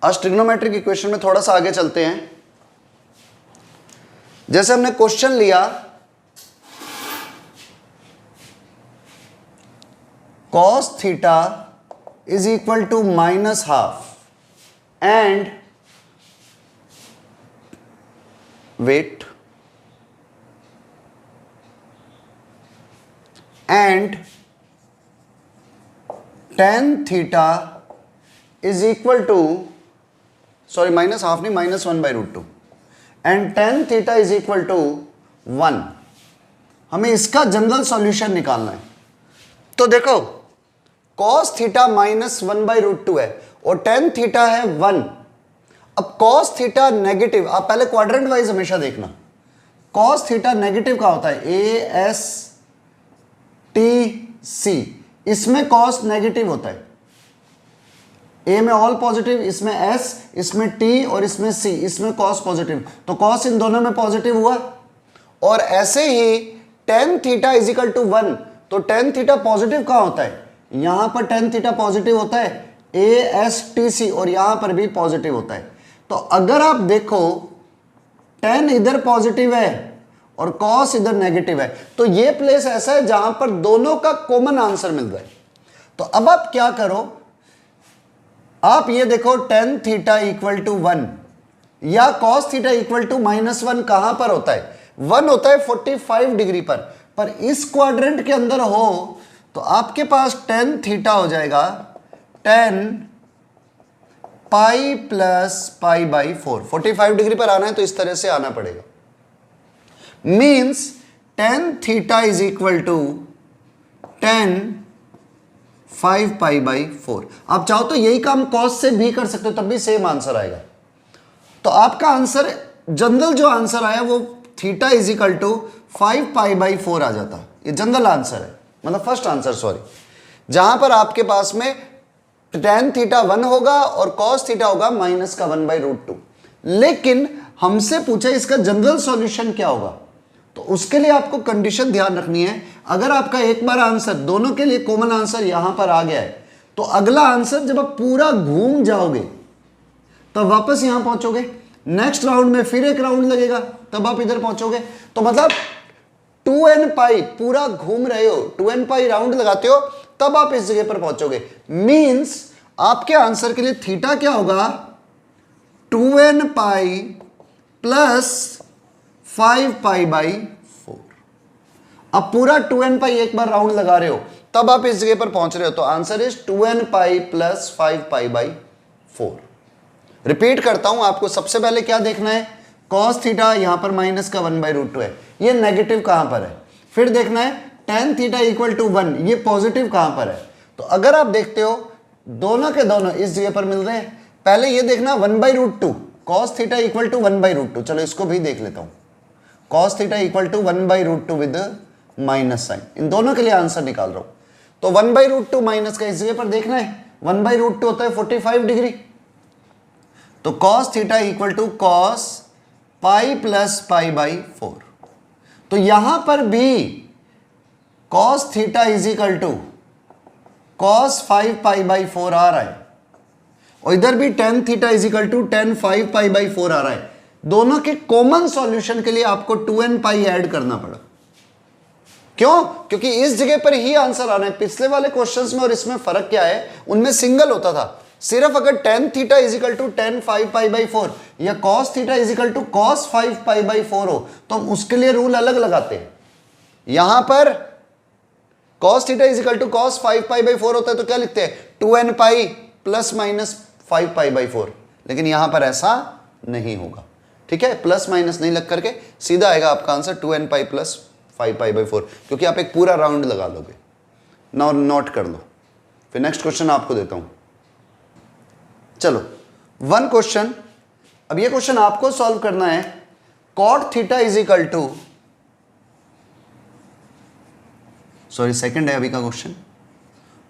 आज trigonometric equation में थोड़ा सा आगे चलते हैं। जैसे हमने क्वेश्चन लिया cos theta is equal to -12 and wait and tan theta is equal to, sorry -12 नहीं, -1/√2 and tan theta is equal to 1। हमें इसका जनरल सॉल्यूशन निकालना है। तो देखो cos थीटा -1/√2 है और tan थीटा है 1। अब cos थीटा नेगेटिव, आप पहले क्वाड्रेंट वाइज हमेशा देखना, cos थीटा नेगेटिव का होता है ASTC, इसमें cos नेगेटिव होता है। A में ऑल पॉजिटिव, इसमें S, इसमें T और इसमें C, इसमें cos पॉजिटिव, तो cos इन दोनों में पॉजिटिव हुआ। और ऐसे ही tan theta is equal to 1, तो tan थीटा पॉजिटिव कहां होता है, यहां पर tan थीटा पॉजिटिव होता है ASTC और यहां पर भी पॉजिटिव होता है। तो अगर आप देखो tan इधर पॉजिटिव है और cos इधर नेगेटिव है, तो ये प्लेस ऐसा है जहां पर दोनों का कॉमन आंसर मिल रहा है। तो अब आप क्या करो, आप ये देखो tan थीटा इक्वल टू 1 या cos थीटा इक्वल टू -1 कहां पर होता है, 1 होता है 45 डिग्री पर इस क्वाड्रेंट के अंदर हो तो आपके पास tan थीटा हो जाएगा tan pi plus pi by 4। 45 degree पर आना है तो इस तरह से आना पड़ेगा। Means tan theta is equal to tan 5 pi by 4। आप चाहो तो यही काम cos से भी कर सकते हो, तब भी सेम आंसर आएगा। तो आपका आंसर जनरल जो आंसर आया वो theta is equal to 5 pi by 4 आ जाता। ये जनरल आंसर है, मतलब फर्स्ट आंसर, सॉरी, जहां पर आपके पास में tan थीटा 1 होगा और cos थीटा होगा -1/√2। लेकिन हमसे पूछा इसका जनरल सॉल्यूशन क्या होगा, तो उसके लिए आपको कंडीशन ध्यान रखनी है। अगर आपका एक बार आंसर, दोनों के लिए कॉमन आंसर यहां पर आ गया है, तो अगला आंसर जब आप पूरा घूम जाओगे तब वापस यहां पहुंचोगे, नेक्स्ट राउंड में फिर एक राउंड लगेगा, तब आप इधर पहुंचोगे। तो मतलब 2n पाई पूरा घूम रहे हो, 2n पाई राउंड लगाते हो, तब आप इस जगह पर पहुंचोगे। मींस आपके आंसर के लिए थीटा क्या होगा, 2n pi plus 5 pi by 4। अब पूरा 2n पाई एक बार राउंड लगा रहे हो, तब आप इस जगह पर पहुंच रहे हो। तो answer is 2n pi plus 5 pi by 4। Repeat करता हूं, आपको सबसे पहले क्या देखना है, cos थीटा यहां पर -1/√2 है, ये नेगेटिव कहां पर है। फिर देखना है tan थीटा इक्वल टू 1, ये पॉजिटिव कहां पर है। तो अगर आप देखते हो दोनों के दोनों इस जगह पर मिल रहे हैं, पहले ये देखना 1/√2, cos थीटा इक्वल टू 1/√2। चलो इसको भी देख लेता हूं, cos theta equal to 1/√2 with minus sine, इन दोनों के लिए आंसर निकाल रहा हूं। तो 1/√2 माइनस का इस जगह पर देखना है, 1/√2 होता है 45 डिग्री, तो cos theta equal to cos pi plus pi by 4। तो यहां पर भी cos theta is equal to cos 5 pi by 4 आ रहा है, और इधर भी tan theta is equal to tan 5 pi by 4 आ रहा है। दोनों के कॉमन सॉल्यूशन के लिए आपको 2n पाई ऐड करना पड़ा। क्यों? क्योंकि इस जगह पर ही आंसर आना है। पिछले वाले क्वेश्चंस में और इसमें फर्क क्या है, उनमें सिंगल होता था। सिर्फ अगर tan theta is equal to tan 5 pi by 4 या cos theta is equal to cos 5 pi by 4 हो, तो हम उसके लिए रूल अलग लगाते हैं। यहां पर cos theta is equal to cos 5 pi by 4 होता है, तो क्या लिखते हैं, 2n pi plus minus 5 pi by 4। लेकिन यहां पर ऐसा नहीं होगा, ठीक है, प्लस माइनस नहीं लग करके सीधा आएगा आपका answer 2n pi plus 5 pi by 4, क्योंकि आप एक पूरा राउंड लगा लोगे। नाउ नोट कर लो, फिर नेक्स्ट क्वेश्चन आपको देता हूं। चलो वन क्वेश्चन, अब ये क्वेश्चन आपको सॉल्व करना है। cot theta is equal to, sorry second है अभी का question,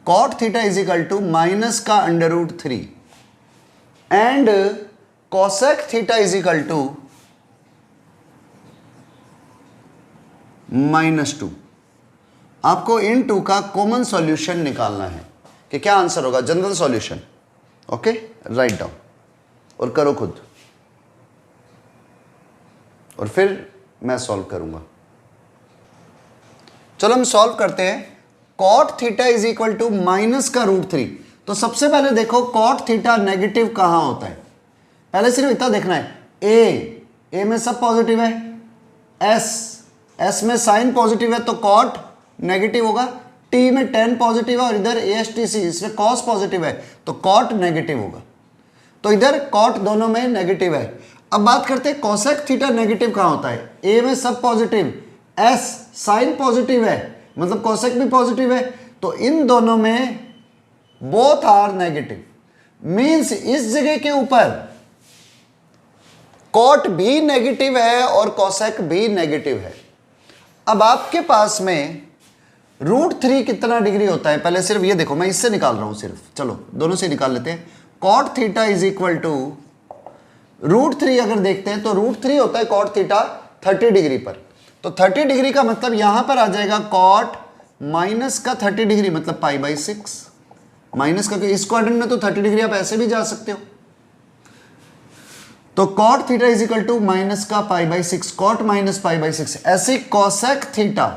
cot theta is equal to minus का √3 and cosec theta is equal to -2। आपको इन टू का कॉमन सॉल्यूशन निकालना है कि क्या आंसर होगा, general solution. Okay, right down. और करो खुद, और फिर मैं सॉल्व करूंगा। चलो हम सॉल्व करते हैं। Cot theta is equal to minus का √3। तो सबसे पहले देखो कॉट थीटा नेगेटिव कहां होता है, पहले सिर्फ इतना देखना है। ए में सब पॉजिटिव है, एस में साइन पॉजिटिव है तो कॉट नेगेटिव होगा, टी में टेन पॉजिटिव है और इधर ASTC इसमें कॉस पॉजिटिव है तो कॉट नेगेटिव होगा। तो इधर कॉट दोनों में नेगेटिव है। अब बात करते हैं कोसेक थीटा नेगेटिव कहां होता है। ए में सब पॉजिटिव, एस साइन पॉजिटिव है मतलब कोसेक भी पॉजिटिव है, तो इन दोनों में बोथ आर नेगेटिव, मींस इस जगह के ऊपर कॉट भी नेगेटिव है और कोसेक भी नेगेटिव है। अब आपके पास में √3 कितना डिग्री होता है, पहले सिर्फ ये देखो, मैं इससे निकाल रहा हूं सिर्फ, चलो दोनों से निकाल लेते हैं। Cot theta is equal to √3 अगर देखते हैं तो √3 होता है कॉट थीटा 30 डिग्री पर। तो 30 डिग्री का मतलब यहां पर आ जाएगा कॉट माइनस का 30 डिग्री मतलब π/6 माइनस का, इस क्वाड्रेंट में तो 30 डिग्री आप ऐसे भी जा सकते हो। तो cot theta is equal to minus का π/6, कॉट माइनस π/6। ऐसे कॉसेक थीटा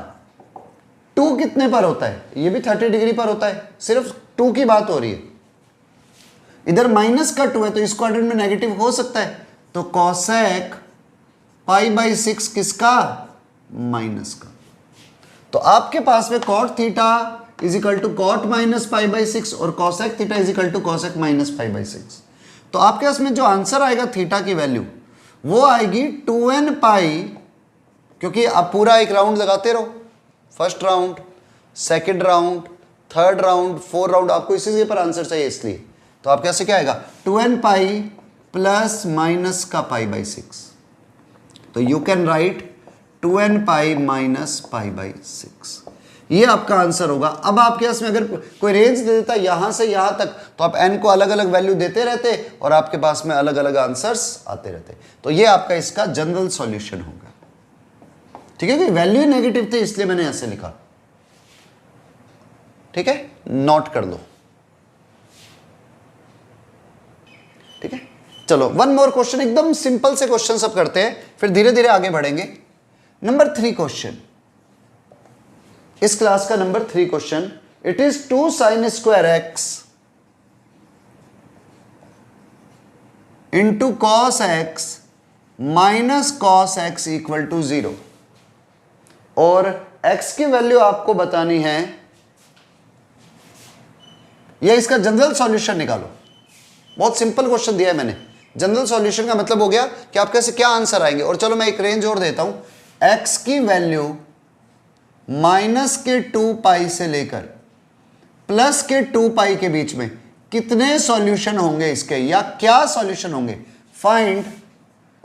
2 कितने पर होता है, ये भी 30 डिग्री पर होता है, सिर्फ 2 की बात हो रही है। इधर माइनस का 2 है तो इस क्वाड्रेंट में नेगेटिव हो सकता है, तो कॉसेक π/6 किसका, माइनस का। तो आपके पास में cot theta is equal to cot minus π/6 और cosec theta is equal to cosec minus π/6। तो आपके पास में जो आंसर आएगा थीटा की वैल्यू वो आएगी 2n π, क्योंकि आप पूरा एक राउंड लगाते रहो, first round, second round, third round, 4 round, आपको इसी जगह पर आंसर चाहिए इसलिए। तो आपके पास क्या आएगा 2n π प्लस माइनस का π/6। तो you can write 2n π minus π/6, ये आपका आंसर होगा। अब आपके पास में अगर कोई रेंज दे देता यहां से यहां तक तो आप n को अलग अलग वैल्यू देते रहते और आपके पास में अलग अलग आंसर्स आते रहते। तो ये आपका इसका जनरल सॉल्यूशन होगा, ठीक है। कि वैल्यू नेगेटिव थे इसलिए मैंने ऐसे लिखा, ठीक है, नोट कर लो, ठीक है। चलो वन मोर क्वेश्चन, एकदम सिंपल से क्वेश्चन सब करते हैं फिर धीरे धीरे आगे बढ़ेंगे। नंबर 3 क्वेश्चन, इस क्लास का number 3 question, it is 2 sin square x into cos x minus cos x equal to 0, और x की वैल्यू आपको बतानी है, या इसका जनरल सॉल्यूशन निकालो। बहुत सिंपल क्वेश्चन दिया है मैंने। जनरल सॉल्यूशन का मतलब हो गया कि आपके से क्या आंसर आएंगे। और चलो मैं एक रेंज और देता हूं, x की वैल्यू माइनस के 2π से लेकर प्लस के 2π के बीच में कितने सॉल्यूशन होंगे इसके, या क्या सॉल्यूशन होंगे। Find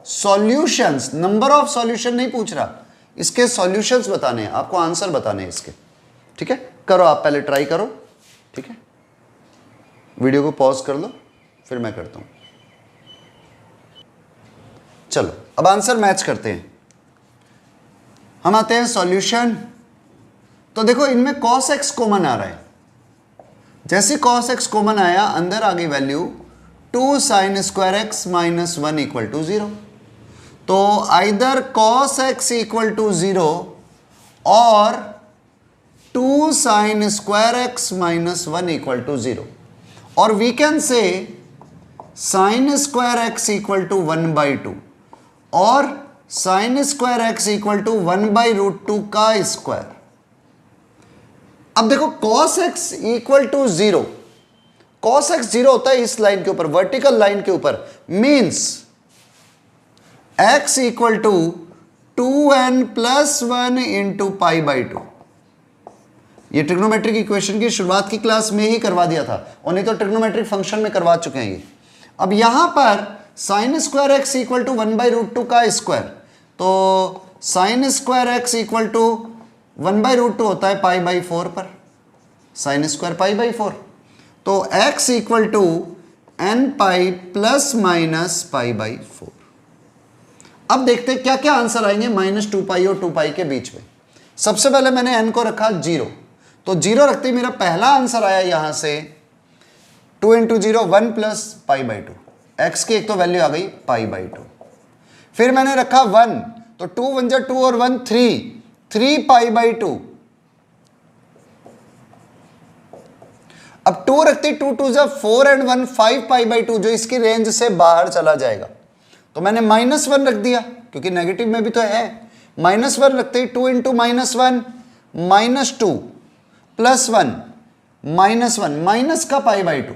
solutions, number of solution नहीं पूछ रहा, इसके सॉल्यूशंस बताने हैं आपको, आंसर बताने हैं इसके, ठीक है। करो आप पहले ट्राई करो, ठीक है। वीडियो को पॉज कर लो फिर मैं करता हूं। चलो अब आंसर मैच करते हैं। हम आते हैं सॉल्यूशन। तो देखो इनमें cos x कॉमन आ रहा है, जैसे cos x कॉमन आया अंदर आ गई value 2 sin square x minus 1 equal to 0। तो either cos x equal to 0 और 2 sin square x minus 1 equal to 0, और we can say sin square x equal to 1/2 और sin square x equal to 1/√2 का square. अब देखो cos x equal to 0, cos x 0 होता है इस line के ऊपर, वर्टिकल लाइन के ऊपर, means x equal to 2n plus 1 into π/2। ये ट्रिग्नोमेट्रिक इक्वेशन की शुरुआत की क्लास में ही करवा दिया था, और नहीं तो ट्रिग्नोमेट्रिक फंक्शन में करवा चुके हैं ये। अब यहां पर sin square x equal to 1/√2 का स्क्वायर, तो sin square x equal to 1/√2 होता है π/4 पर, sin स्क्वायर π/4। तो x equal to nπ plus minus π/4। अब देखते हैं क्या क्या आंसर आएंगे -2π और 2π के बीच में। सबसे पहले मैंने n को रखा 0, तो 0 रखते ही मेरा पहला आंसर आया यहां से 2 × 0 1 प्लस π/2, x की एक तो वैल्यू आ गई π/2। फिर मैंने रखा 1, तो 2 1 जा 2 और 1 3 π/2। अब 2 रखते 2 2 जा 4 एंड 1 5 π/2, जो इसकी रेंज से बाहर चला जाएगा। तो मैंने -1 रख दिया क्योंकि नेगेटिव में भी तो है। -1 रखते 2 इंटू -1 -2 +1 -1 माइनस का π/2,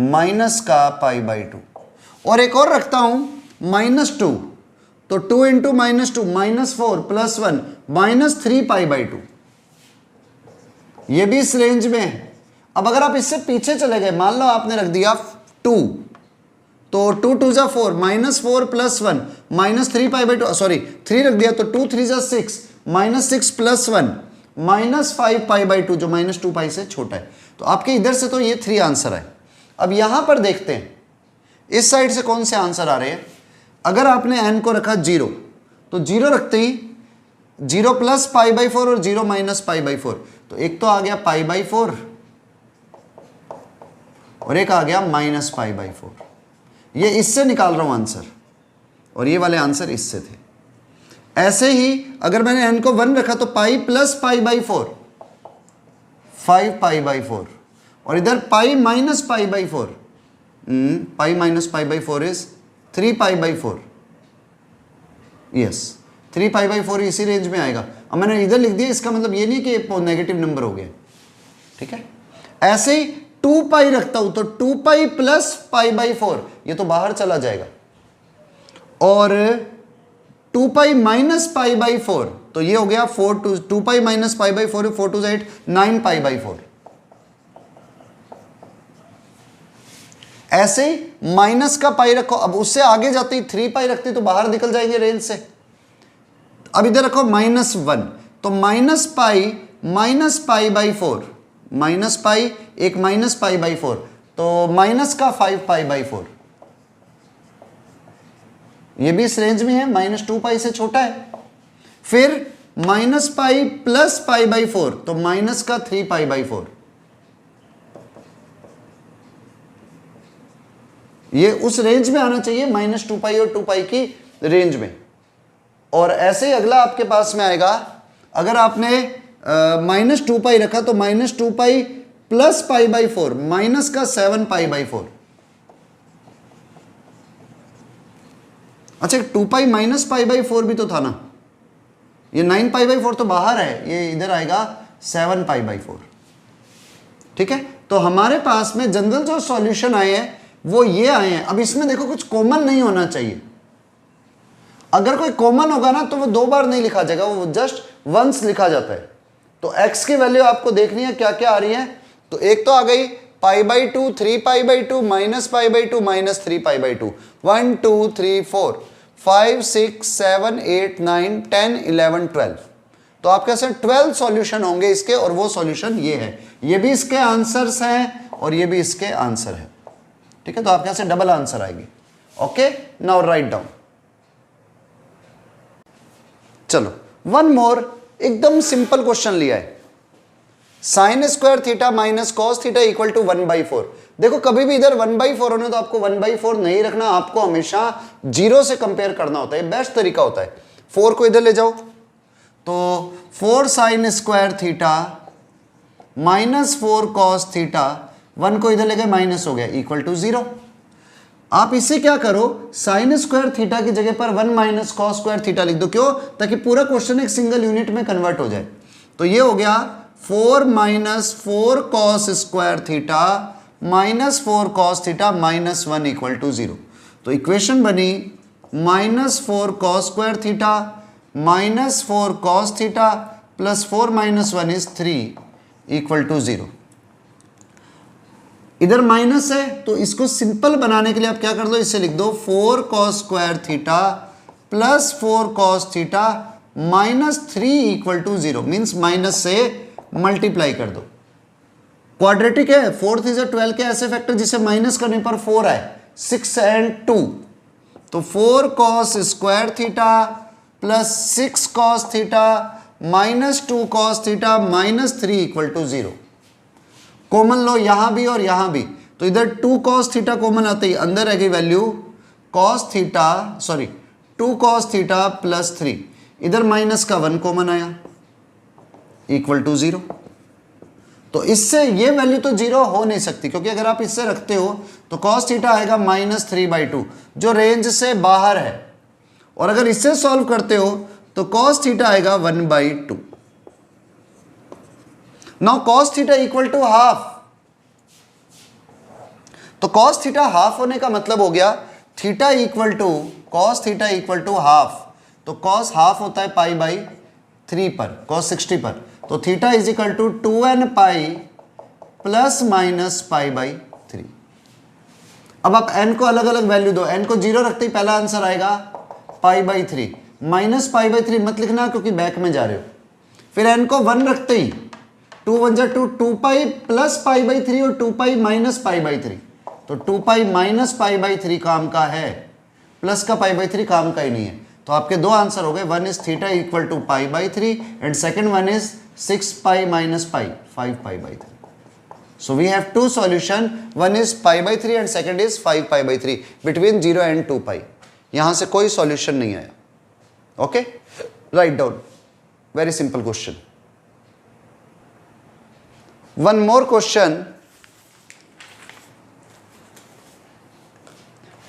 माइनस का π/2। और एक और रखता हूं -2, तो 2 इंटू -2 -4 +1 -3 π/2। ये भी इस रेंज में है। अब अगर आप इससे पीछे चले गए, मान लो आपने रख दिया 2, तो 2 2 जा 4 -4 +1 -3 π/2, सॉरी 3 रख दिया, तो 2 3 जा 6 -6 +1 -5 π/2, जो -2 पाई से छोटा है। तो आपके इधर से तो ये 3 आंसर है। अब यहां पर देखते हैं इस साइड से कौन से आंसर आ रहे हैं। अगर आपने n को रखा 0, तो 0 रखते ही 0 + π/4 और 0 - π/4, तो एक तो आ गया π/4 और एक आ गया -π/4। ये इससे निकाल रहा हूं आंसर, और ये वाले आंसर इससे थे। ऐसे ही अगर मैंने n को 1 रखा, तो π + π/4 5 π/4, और इधर π - π/4 π - π/4 इज 3 π/4। यस, 3 π/4 इसी रेंज में आएगा। अब मैंने इधर लिख दिया, इसका मतलब ये नहीं कि नेगेटिव नंबर हो गया, ठीक है। ऐसे ही 2π रखता हूं, तो 2π + π/4 ये तो बाहर चला जाएगा, और 2π - π/4 तो ये हो गया 2π - π/4 4 2 8 9 π/4। ऐसे ही माइनस का पाई रखो, अब उससे आगे जाते ही 3π रखते तो बाहर निकल जाएंगे रेंज से। अब इधर रखो -1, तो -π - π/4 -π एक -π/4, तो माइनस का 5 π/4। ये भी इस रेंज में है, -2π से छोटा है। फिर -π + π/4, तो माइनस का 3 π/4। ये उस रेंज में आना चाहिए, -2π और 2π की रेंज में। और ऐसे ही अगला आपके पास में आएगा, अगर आपने -2π रखा, तो -2π + π/4 माइनस का 7 π/4। अच्छा, 2π - π/4 भी तो था ना, ये 9 π/4 तो बाहर है, ये इधर आएगा 7 π/4, ठीक है। तो हमारे पास में जनरल जो सॉल्यूशन आए हैं वो ये आए हैं। अब इसमें देखो कुछ कॉमन नहीं होना चाहिए। अगर कोई कॉमन होगा ना, तो वो 2 बार नहीं लिखा जाएगा, वो जस्ट वंस लिखा जाता है। तो x की वैल्यू आपको देखनी है क्या क्या आ रही है। तो एक तो आ गई π/2 3 π/2 -π/2 -3 π/2 1 2 3 4 5 6 7 8 9 10 11 12। तो आपके पास 12 सॉल्यूशन होंगे इसके, और वो सॉल्यूशन ये है। ये भी इसके आंसर्स हैं और ये भी इसके आंसर है, ठीक है। तो आपके यहाँ से डबल आंसर आएगी। Okay, now write down. चलो वन मोर, एकदम सिंपल क्वेश्चन लिया है। sin² theta - cos theta = 1/4। देखो कभी भी इधर 1/4 होने तो आपको 1/4 नहीं रखना, आपको हमेशा 0 से कंपेयर करना होता है, बेस्ट तरीका होता है। 4 को इधर ले जाओ, तो 4 sin² थीटा -4 cos थीटा, 1 को इधर ले गए माइनस हो गया, = 0। आप इसे क्या करो, sin² थीटा की जगह पर 1 - cos² थीटा लिख दो। क्यों? ताकि पूरा क्वेश्चन एक सिंगल यूनिट में कन्वर्ट हो जाए। तो ये हो गया 4 - 4 cos² थीटा -4 cos थीटा -1 = 0। तो इक्वेशन बनी -4 cos² theta -4 cos theta +4 - 1 is 3 = 0। इधर माइनस है, तो इसको सिंपल बनाने के लिए आप क्या कर दो, इसे लिख दो 4 cos² theta +4 cos theta -3 = 0। Means minus से मल्टीप्लाई कर दो। क्वाड्रेटिक है, 4 3 12 के ऐसे फैक्टर जिसे माइनस करने पर 4 आए, 6 and 2। तो 4 cos² theta +6 cos theta -2 cos theta -3 = 0। Common लो यहां भी और यहां भी, तो इधर 2 cos थीटा कॉमन आते ही अंदर रहेगी value cos theta, sorry 2 cos theta plus 3, इधर माइनस का 1 कॉमन आया इक्वल टू 0। तो इससे ये वैल्यू तो 0 हो नहीं सकती, क्योंकि अगर आप इससे रखते हो तो cos थीटा आएगा -3/2 जो रेंज से बाहर है, और अगर इससे सॉल्व करते हो तो cos थीटा आएगा 1/2। Now cos theta equal to half, तो cos थीटा हाफ होने का मतलब हो गया theta equal to cos theta equal to half, तो cos हाफ होता है π/3 पर, cos 60 पर, तो theta is equal to 2n pi plus minus π/3। अब आप n को अलग अलग वैल्यू दो, n को 0 रखते ही पहला आंसर आएगा π/3, माइनस π/3 मत लिखना क्योंकि बैक में जा रहे हो, फिर n को 1 रखते ही 2 1 जा 2, 2π प्लस π/3 और 2π माइनस π/3, तो 2π माइनस π/3 काम का है, प्लस का π/3 काम का ही नहीं है। तो आपके दो आंसर हो गए, one is theta equal to π/3 and second one is 6π minus π, 5π/3। So we have two solution, one is π/3 and second is 5π/3 between 0 and 2π। यहां से कोई सॉल्यूशन नहीं आया। Okay, right down, very simple question. One more question,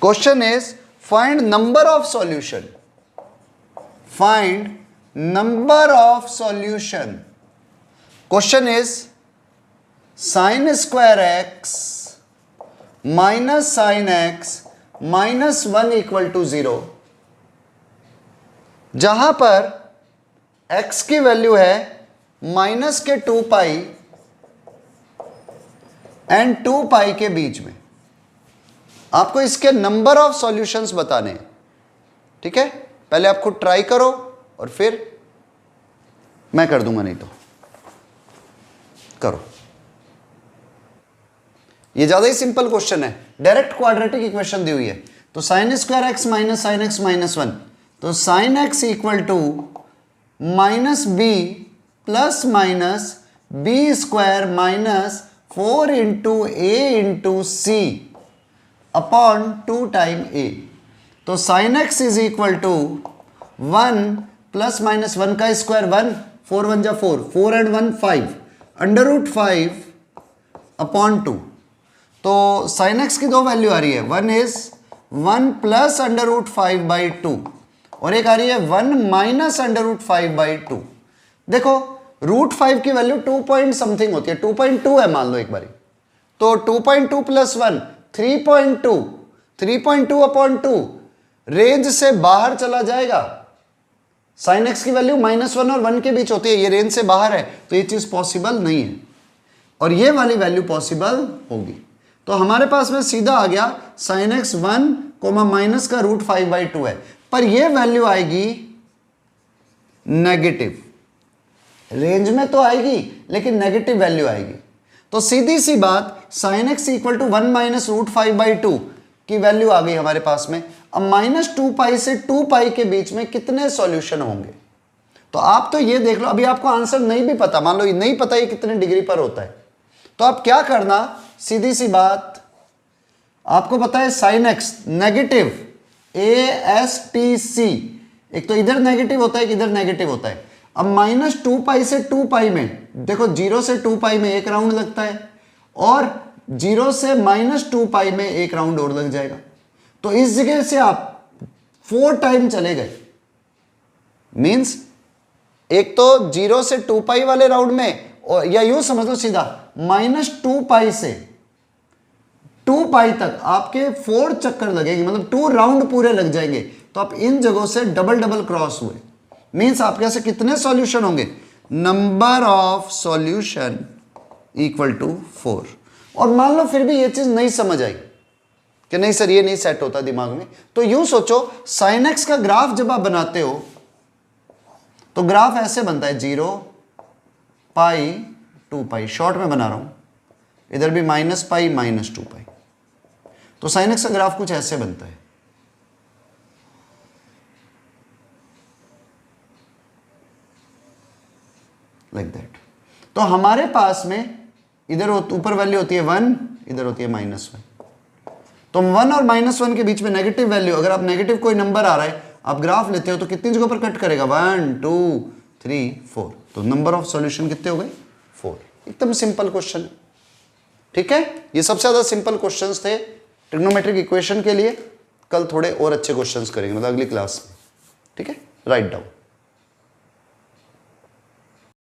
question is find number of solution, find number of solution. Question is sin square x minus sine x minus 1 equal to 0, जहां पर x की value है minus के 2π and 2π के बीच में। आपको इसके number of solutions बताने हैं, ठीक है? पहले आप खुद ट्राई करो और फिर मैं कर दूंगा, नहीं तो करो। ये ज्यादा ही सिंपल क्वेश्चन है, डायरेक्ट क्वाड्रेटिक इक्वेशन दी हुई है। तो sine square x minus sine x minus 1, तो sine x equal to minus B plus minus B square minus 4 into A into C upon 2 time A. तो sine x is equal to 1 plus minus 1 का square 1, 4 1 जा 4, 4 and 1 5, under root 5 upon 2। तो sine x की दो value आ रही है, one is 1 plus under root 5/2 और एक आ रही है 1 माइनस अंडर रूट 5/2। देखो रूट 5 की वैल्यू 2 पॉइंट समथिंग होती है, 2.2 है मान लो एक बारी, तो 2.2 प्लस 1 3.2, 3.2 अपॉन 2 रेंज से बाहर चला जाएगा। साइन एक्स की वैल्यू -1 और 1 के बीच होती है, ये रेंज से बाहर है, तो ये चीज पॉसिबल नहीं है, और ये वाली वैल्यू पॉसिबल होगी। तो हमारे पास में सीधा आ गया साइन एक्स 1 माइनस का रूट 5/2 है, पर ये वैल्यू आएगी नेगेटिव, रेंज में तो आएगी लेकिन नेगेटिव वैल्यू आएगी। तो सीधी सी बात, sine x equal to 1 minus root 5/2 की वैल्यू आ गई हमारे पास में। अब -2π से 2π के बीच में कितने सॉल्यूशन होंगे? तो आप तो ये देख लो, अभी आपको आंसर नहीं भी पता, मान लो ये नहीं पता ये कितने डिग्री पर होता है, तो आप क्या करना, सीधी सी बात, आपको पता है साइन एक्स नेगेटिव ASTC, एक तो इधर नेगेटिव होता है, एक इधर नेगेटिव होता है। अब -2π से 2π में देखो, 0 से 2π में एक राउंड लगता है और 0 से -2π में एक राउंड और लग जाएगा। तो इस जगह से आप 4 टाइम चले गए, मींस एक तो 0 से 2π वाले राउंड में, और या यूं समझ लो सीधा -2π से 2π तक आपके 4 चक्कर लगेंगे, मतलब 2 राउंड पूरे लग जाएंगे। तो आप इन जगहों से डबल डबल क्रॉस हुए, मींस आपके ऐसे कितने सॉल्यूशन होंगे, number of solution equal to 4। और मान लो फिर भी ये चीज नहीं समझ आई कि नहीं सर ये नहीं सेट होता दिमाग में, तो यूं सोचो, साइन एक्स का ग्राफ जब आप बनाते हो तो ग्राफ ऐसे बनता है 0 π 2π, शॉर्ट में बना रहा हूं, इधर भी -π -2π। तो साइन एक्स का ग्राफ कुछ ऐसे बनता है, लाइक दैट। तो हमारे पास में इधर ऊपर वैल्यू होती है 1, इधर होती है -1। तो 1 और -1 के बीच में नेगेटिव वैल्यू, अगर आप नेगेटिव कोई नंबर आ रहा है, आप ग्राफ लेते हो तो कितनी जगह पर कट करेगा? 1 2 3 4। तो नंबर ऑफ सॉल्यूशन कितने हो गए? 4। एकदम सिंपल क्वेश्चन है, ठीक है। ये सबसे ज्यादा सिंपल क्वेश्चंस थे ट्रिग्नोमेट्रिक इक्वेशन के लिए। कल थोड़े और अच्छे क्वेश्चंस करेंगे, मतलब अगली क्लास में, ठीक है। Write down.